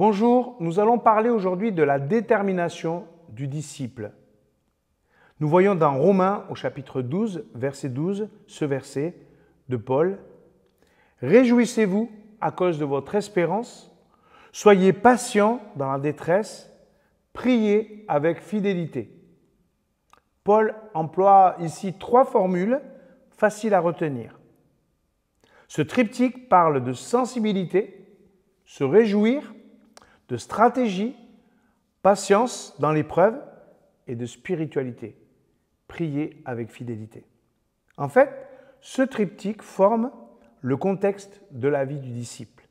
Bonjour, nous allons parler aujourd'hui de la détermination du disciple. Nous voyons dans Romains au chapitre 12, verset 12, ce verset de Paul. « Réjouissez-vous à cause de votre espérance, soyez patients dans la détresse, priez avec fidélité. » Paul emploie ici 3 formules faciles à retenir. Ce triptyque parle de sensibilité, se réjouir, de stratégie, patience dans l'épreuve et de spiritualité, prier avec fidélité. En fait, ce triptyque forme le contexte de la vie du disciple.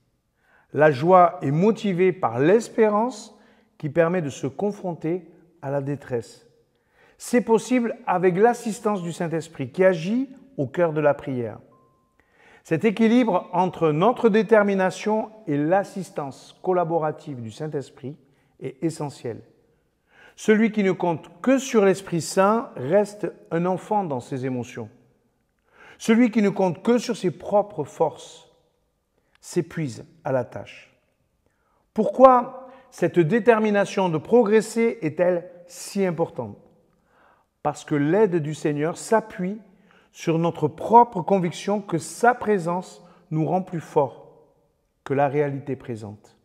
La joie est motivée par l'espérance qui permet de se confronter à la détresse. C'est possible avec l'assistance du Saint-Esprit qui agit au cœur de la prière. Cet équilibre entre notre détermination et l'assistance collaborative du Saint-Esprit est essentiel. Celui qui ne compte que sur l'Esprit Saint reste un enfant dans ses émotions. Celui qui ne compte que sur ses propres forces s'épuise à la tâche. Pourquoi cette détermination de progresser est-elle si importante? Parce que l'aide du Seigneur s'appuie sur notre propre conviction que sa présence nous rend plus forts que la réalité présente.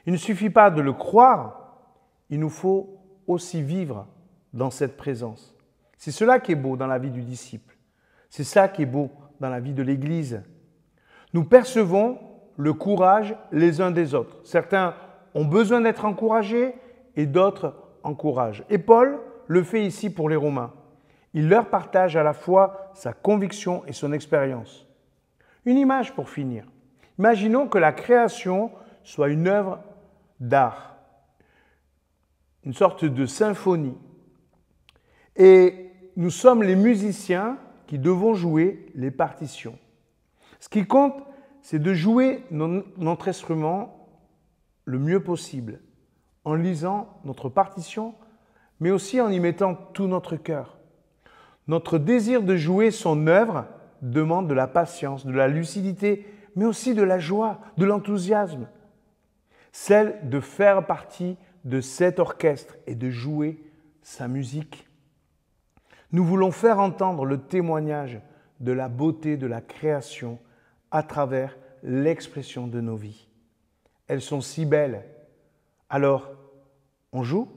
Il ne suffit pas de le croire, il nous faut aussi vivre dans cette présence. C'est cela qui est beau dans la vie du disciple. C'est ça qui est beau dans la vie de l'Église. Nous percevons le courage les uns des autres. Certains ont besoin d'être encouragés et d'autres encouragent. Et Paul le fait ici pour les Romains. Il leur partage à la fois sa conviction et son expérience. Une image pour finir. Imaginons que la création soit une œuvre d'art, une sorte de symphonie. Et nous sommes les musiciens qui devons jouer les partitions. Ce qui compte, c'est de jouer notre instrument le mieux possible, en lisant notre partition, mais aussi en y mettant tout notre cœur. Notre désir de jouer son œuvre demande de la patience, de la lucidité, mais aussi de la joie, de l'enthousiasme. Celle de faire partie de cet orchestre et de jouer sa musique. Nous voulons faire entendre le témoignage de la beauté de la création à travers l'expression de nos vies. Elles sont si belles. Alors, on joue ?